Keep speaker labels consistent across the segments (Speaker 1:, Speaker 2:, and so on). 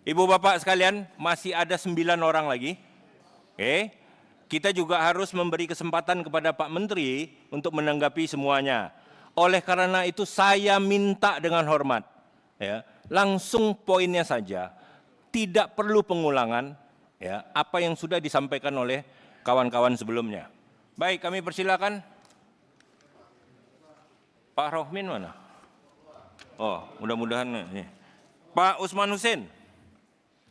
Speaker 1: Ibu bapak sekalian, masih ada 9 orang lagi. Oke. Kita juga harus memberi kesempatan kepada Pak Menteri untuk menanggapi semuanya. Oleh karena itu saya minta dengan hormat, ya, langsung poinnya saja. Tidak perlu pengulangan, ya, apa yang sudah disampaikan oleh kawan-kawan sebelumnya. Baik, kami persilakan. Pak Rohmin mana? Oh, mudah-mudahan ini. Pak Usman Hussein.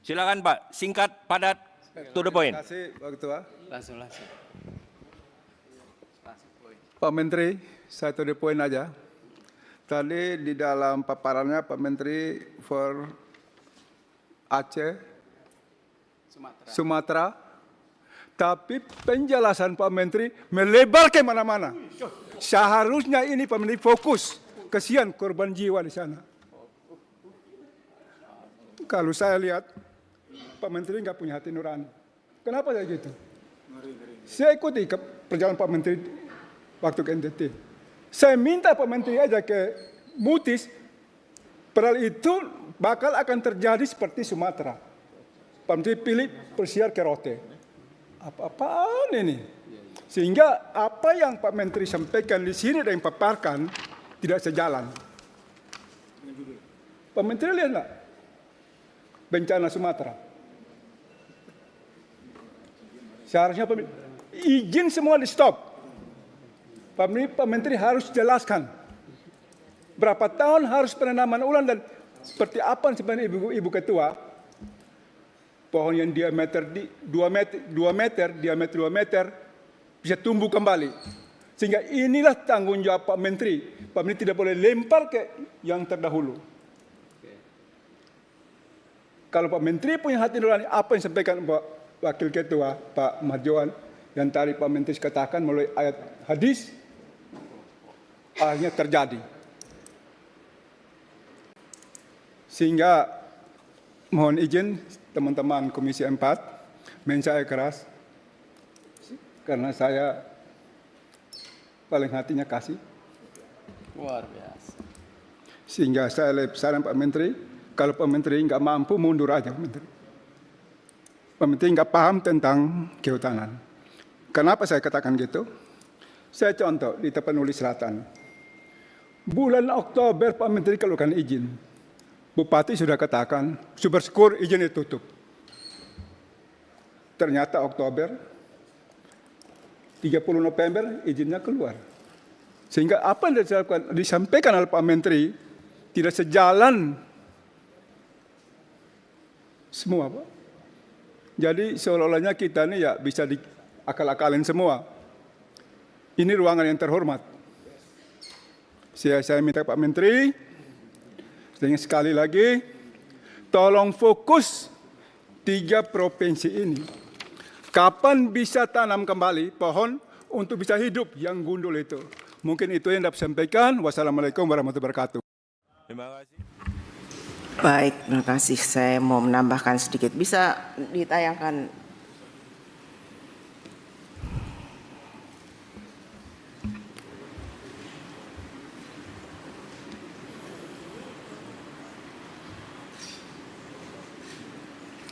Speaker 1: Silakan Pak, singkat, padat, to the point.
Speaker 2: Terima kasih Pak Ketua.
Speaker 3: Langsung.
Speaker 2: Pak Menteri, saya to the point aja. Tadi di dalam paparannya Pak Menteri for Aceh, Sumatera, tapi penjelasan Pak Menteri melebar ke mana-mana. Seharusnya ini Pak Menteri fokus, kasihan korban jiwa di sana. Kalau saya lihat, Pak Menteri nggak punya hati nurani. Kenapa saya gitu? Saya ikuti perjalanan Pak Menteri waktu ke NTT. Saya minta Pak Menteri aja ke Mutis, padahal itu bakal akan terjadi seperti Sumatera. Pak Menteri pilih persiar ke Rote. Apa-apaan ini? Sehingga apa yang Pak Menteri sampaikan di sini dan paparkan tidak sejalan. Pak Menteri lihat nggak bencana Sumatera? Seharusnya izin semua di stop. Pak Menteri harus jelaskan berapa tahun harus penanaman ulang dan seperti apa sebenarnya Ibu Ketua, pohon yang diameter 2 meter, diameter 2 meter bisa tumbuh kembali. Sehingga inilah tanggung jawab Pak Menteri. Pak Menteri tidak boleh lempar ke yang terdahulu. Kalau Pak Menteri punya hati nurani, apa yang disampaikan Pak Wakil Ketua Pak Marjohan yang tadi Pak Menteri katakan melalui ayat hadis, akhirnya terjadi. Sehingga mohon izin teman-teman Komisi 4, saya keras, karena saya paling hatinya kasih.
Speaker 3: Luar biasa.
Speaker 2: Sehingga saya saran Pak Menteri, kalau Pak Menteri nggak mampu, mundur aja Pak Menteri. Pak Menteri nggak paham tentang kehutanan. Kenapa saya katakan gitu? Saya contoh di Tapanuli Selatan. Bulan Oktober Pak Menteri keluarkan izin. Bupati sudah katakan, Superskur izin ditutup. Ternyata Oktober, 30 November izinnya keluar. Sehingga apa yang disampaikan oleh Pak Menteri tidak sejalan semua, Pak. Jadi seolah-olahnya kita ini ya bisa diakal-akalin semua. Ini ruangan yang terhormat. Saya minta Pak Menteri, sekali lagi, tolong fokus 3 provinsi ini. Kapan bisa tanam kembali pohon untuk bisa hidup yang gundul itu. Mungkin itu yang dapat sampaikan. Wassalamualaikum warahmatullahi wabarakatuh.
Speaker 1: Terima kasih.
Speaker 4: Baik, terima kasih. Saya mau menambahkan sedikit. Bisa ditayangkan.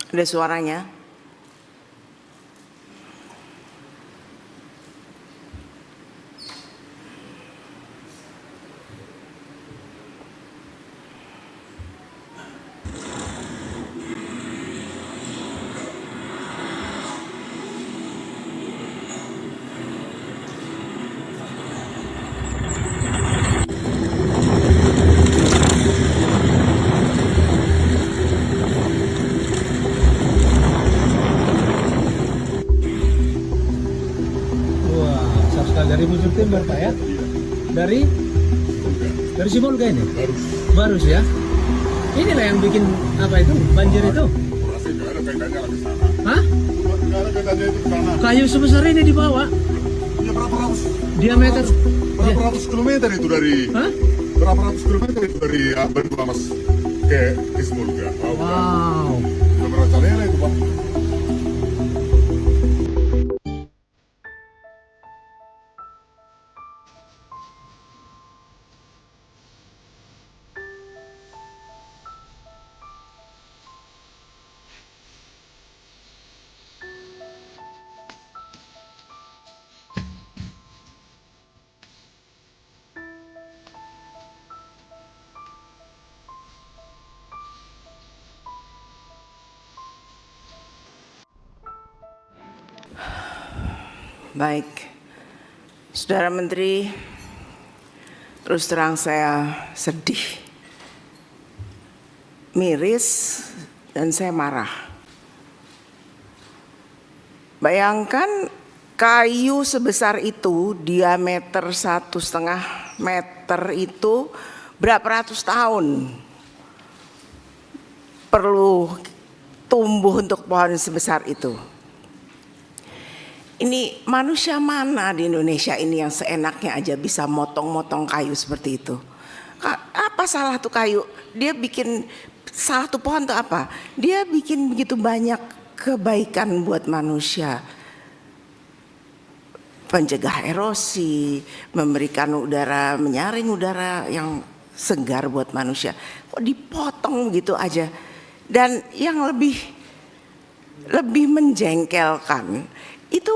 Speaker 4: Ada suaranya?
Speaker 5: Dari Bujur Timur Pak ya? Dari Sibolga ini? Baru ya? Inilah yang bikin apa itu? Banjir itu? Hah? Kayu sebesar ini dibawa?
Speaker 6: Ya berapa ratus?
Speaker 5: Diameter?
Speaker 6: Berapa ratus kilometer itu dari?
Speaker 5: Hah?
Speaker 6: Berapa ratus kilometer itu dari Banyumas ke Sibolga?
Speaker 5: Wow.
Speaker 6: Udah berencananya itu Pak.
Speaker 4: Baik, Saudara Menteri, terus terang saya sedih, miris, dan saya marah. Bayangkan kayu sebesar itu, diameter 1,5 meter itu berapa ratus tahun perlu tumbuh untuk pohon sebesar itu. Ini manusia mana di Indonesia ini yang seenaknya aja bisa motong-motong kayu seperti itu? Apa salah tuh kayu? Dia bikin salah tuh pohon tuh apa? Dia bikin begitu banyak kebaikan buat manusia. Pencegah erosi, memberikan udara, menyaring udara yang segar buat manusia. Kok dipotong gitu aja? Dan yang lebih menjengkelkan, itu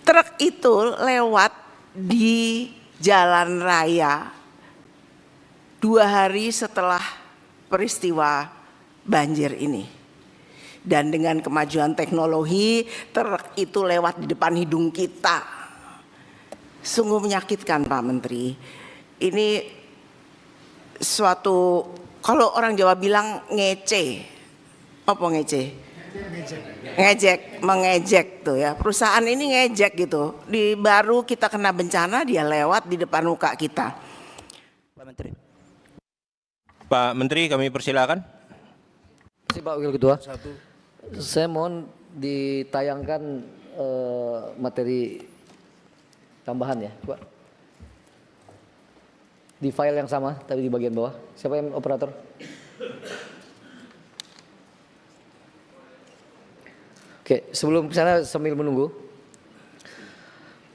Speaker 4: truk itu lewat di jalan raya 2 hari setelah peristiwa banjir ini. Dan dengan kemajuan teknologi, truk itu lewat di depan hidung kita. Sungguh menyakitkan, Pak Menteri. Ini suatu, kalau orang Jawa bilang ngece. Apa ngece? Ngejek, mengejek tuh ya. Perusahaan ini ngejek gitu. Di baru kita kena bencana, dia lewat di depan muka kita.
Speaker 3: Pak Menteri.
Speaker 1: Pak Menteri, kami persilakan.
Speaker 7: Terima kasih Pak Wakil Ketua. Saya mohon ditayangkan materi tambahan ya, Pak. Di file yang sama, tapi di bagian bawah. Siapa yang operator? Oke, sebelum ke sana sambil menunggu.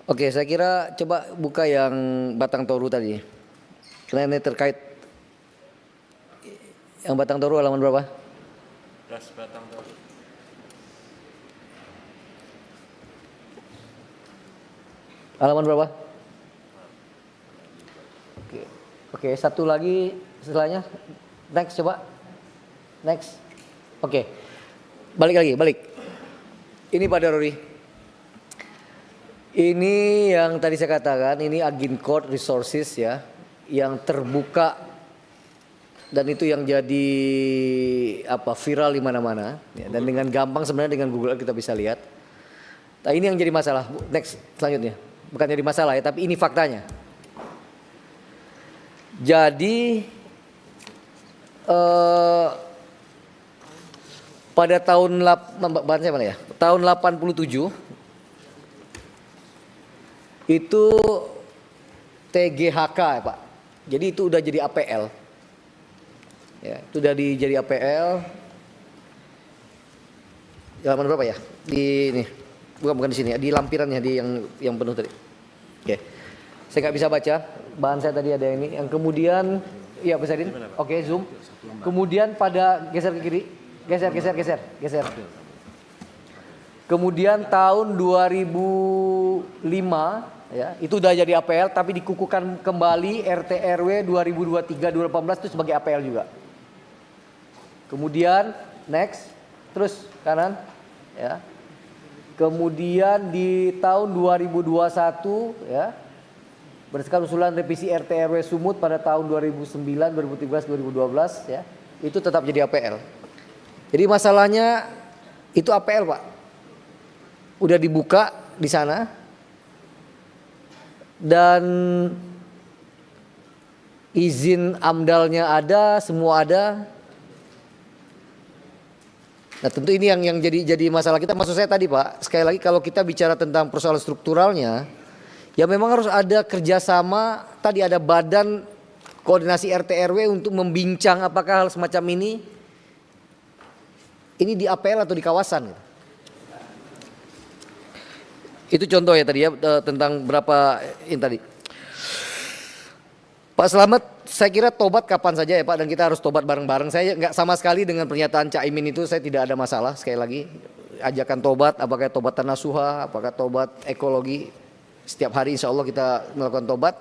Speaker 7: Oke, saya kira coba buka yang Batang Toru tadi. Karena ini terkait yang Batang Toru halaman berapa?
Speaker 1: Batang Toru.
Speaker 7: Halaman berapa? Oke, satu lagi setelahnya. Next coba. Next. Oke. Balik lagi, balik. Ini Pak Darori. Ini yang tadi saya katakan, ini Agincourt Resources ya, yang terbuka dan itu yang jadi viral di mana-mana ya, dan dengan gampang sebenarnya dengan Google kita bisa lihat. Nah, ini yang jadi masalah. Next selanjutnya. Bukan jadi masalah ya, tapi ini faktanya. Jadi pada tahun tahun 87 itu TGHK ya Pak. Jadi itu udah jadi APL. Ya, itu udah jadi APL. Halaman berapa ya? Di ini. Bukan di sini ya, di lampirannya di yang penuh tadi. Oke. Saya nggak bisa baca. Bahan saya tadi ada ini. Yang kemudian iya besarin. Oke, zoom. Kemudian pada geser ke kiri. Geser. Kemudian tahun 2005 ya, itu udah jadi APL tapi dikukuhkan kembali RT RW 2023-2018 itu sebagai APL juga. Kemudian next, terus kanan ya. Kemudian di tahun 2021 ya, berdasarkan usulan revisi RT RW Sumut pada tahun 2009, 2013, 2012 ya, itu tetap jadi APL. Jadi masalahnya itu APL Pak, udah dibuka di sana dan izin AMDALnya ada, semua ada. Nah tentu ini yang jadi masalah kita. Maksud saya tadi Pak, sekali lagi kalau kita bicara tentang persoalan strukturalnya, ya memang harus ada kerjasama. Tadi ada badan koordinasi RT RW untuk membincang apakah hal semacam ini di APL atau di kawasan. Itu contoh ya tadi ya, tentang berapa ini tadi. Pak Slamet, saya kira tobat kapan saja ya Pak, dan kita harus tobat bareng-bareng. Saya nggak sama sekali dengan pernyataan Cak Imin itu, saya tidak ada masalah. Sekali lagi, ajakan tobat, apakah tobat nasuha, apakah tobat ekologi, setiap hari insya Allah kita melakukan tobat.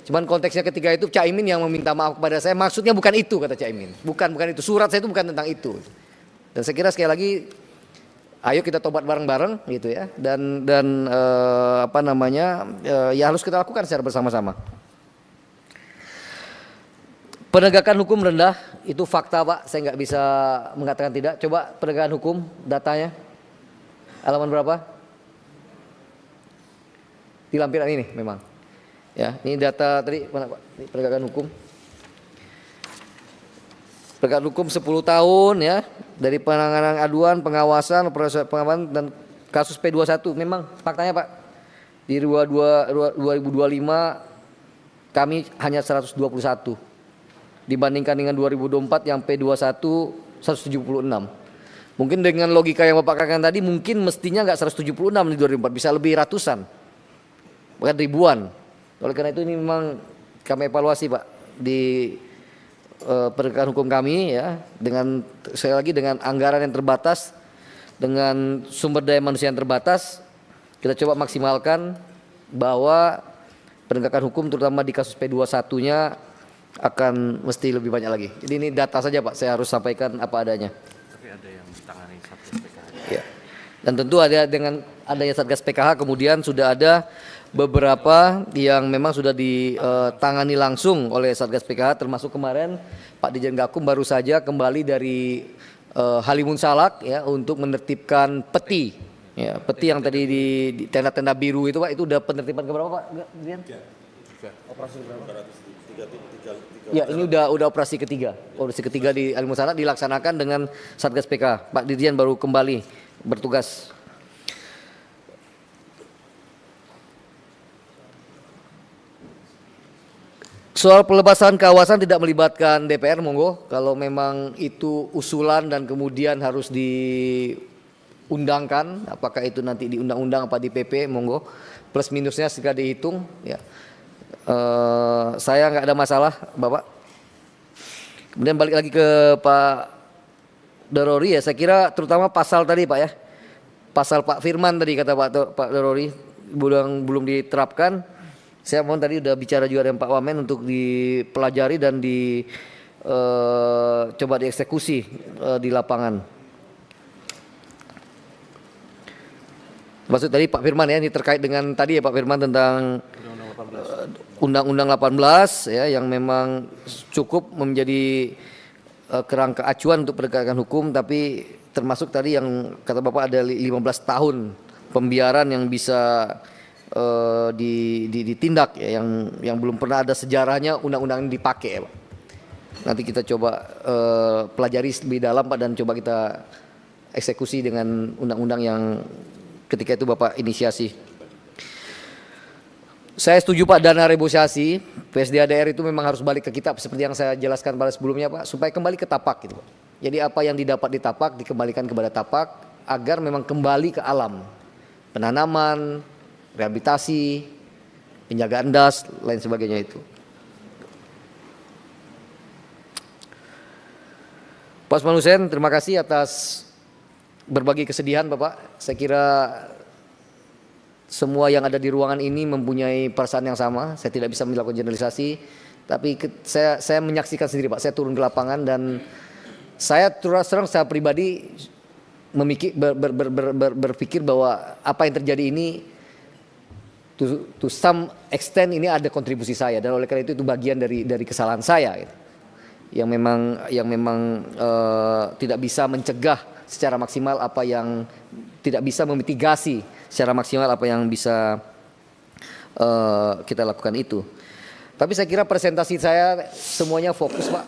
Speaker 7: Cuman konteksnya ketika itu Cak Imin yang meminta maaf kepada saya, maksudnya bukan itu kata Cak Imin. Bukan itu, surat saya itu bukan tentang itu. Dan saya kira sekali lagi ayo kita tobat bareng-bareng gitu ya, dan ya harus kita lakukan secara bersama-sama. Penegakan hukum rendah itu fakta Pak, saya nggak bisa mengatakan tidak. Coba penegakan hukum datanya, halaman berapa? Di lampiran ini memang. Ya, ini data tadi mana Pak? Ini penegakan hukum. Penegakan hukum 10 tahun ya, dari penanganan aduan, pengawasan, proses pengawasan dan kasus P21 memang faktanya Pak. Di 2025 kami hanya 121 dibandingkan dengan 2024 yang P21 176. Mungkin dengan logika yang Bapak katakan tadi mungkin mestinya nggak 176 di 2024, bisa lebih ratusan, bahkan ribuan. Oleh karena itu ini memang kami evaluasi Pak di penegakan hukum kami ya, dengan sekali lagi dengan anggaran yang terbatas, dengan sumber daya manusia yang terbatas, kita coba maksimalkan bahwa penegakan hukum terutama di kasus P21-nya akan mesti lebih banyak lagi. Jadi ini data saja Pak, saya harus sampaikan apa adanya.
Speaker 1: Tapi ada yang ditangani Satgas PKH.
Speaker 7: Ya. Dan tentu ada dengan adanya Satgas PKH kemudian sudah ada beberapa yang memang sudah ditangani langsung oleh Satgas PKH, termasuk kemarin Pak Dirjen Gakum baru saja kembali dari Halimun Salak ya untuk menertibkan peti. Ya, peti yang tadi di tenda-tenda biru itu Pak, itu udah penertiban keberapa Pak Dirjen? Operasi berapa? Ya, ini udah operasi ketiga. Operasi ketiga di Halimun Salak dilaksanakan dengan Satgas PKH. Pak Dirjen baru kembali bertugas. Soal pelepasan kawasan tidak melibatkan DPR, monggo. Kalau memang itu usulan dan kemudian harus diundangkan, apakah itu nanti di undang-undang apa di PP, monggo. Plus minusnya segera dihitung. Ya. Saya nggak ada masalah, Bapak. Kemudian balik lagi ke Pak Dorori ya. Saya kira terutama pasal tadi Pak ya, pasal Pak Firman tadi kata Pak Dorori belum diterapkan. Saya mohon tadi udah bicara juga dengan Pak Wamen untuk dipelajari dan coba dieksekusi di lapangan. Maksud tadi Pak Firman ya, ini terkait dengan tadi ya Pak Firman tentang Undang-Undang 18 ya, yang memang cukup menjadi kerangka acuan untuk penegakan hukum, tapi termasuk tadi yang kata Bapak ada 15 tahun pembiaran yang bisa ditindak ya, yang belum pernah ada sejarahnya undang-undang ini dipakai ya Pak. Nanti kita coba pelajari lebih dalam Pak, dan coba kita eksekusi dengan undang-undang yang ketika itu Bapak inisiasi. Saya setuju Pak, dana reboisasi PSDADR itu memang harus balik ke kitab seperti yang saya jelaskan pada sebelumnya Pak, supaya kembali ke tapak gitu Pak. Jadi apa yang didapat di tapak dikembalikan kepada tapak agar memang kembali ke alam. Penanaman, rehabilitasi, penjagaan das, lain sebagainya itu. Pak Usman Hussein, terima kasih atas berbagi kesedihan Bapak. Saya kira semua yang ada di ruangan ini mempunyai perasaan yang sama. Saya tidak bisa melakukan generalisasi, tapi saya menyaksikan sendiri Pak. Saya turun ke lapangan dan saya terus terang secara pribadi berpikir bahwa apa yang terjadi ini to some extent ini ada kontribusi saya, dan oleh karena itu bagian dari kesalahan saya gitu. Yang memang tidak bisa mencegah secara maksimal apa yang tidak bisa memitigasi secara maksimal apa yang bisa kita lakukan itu. Tapi saya kira presentasi saya semuanya fokus Pak.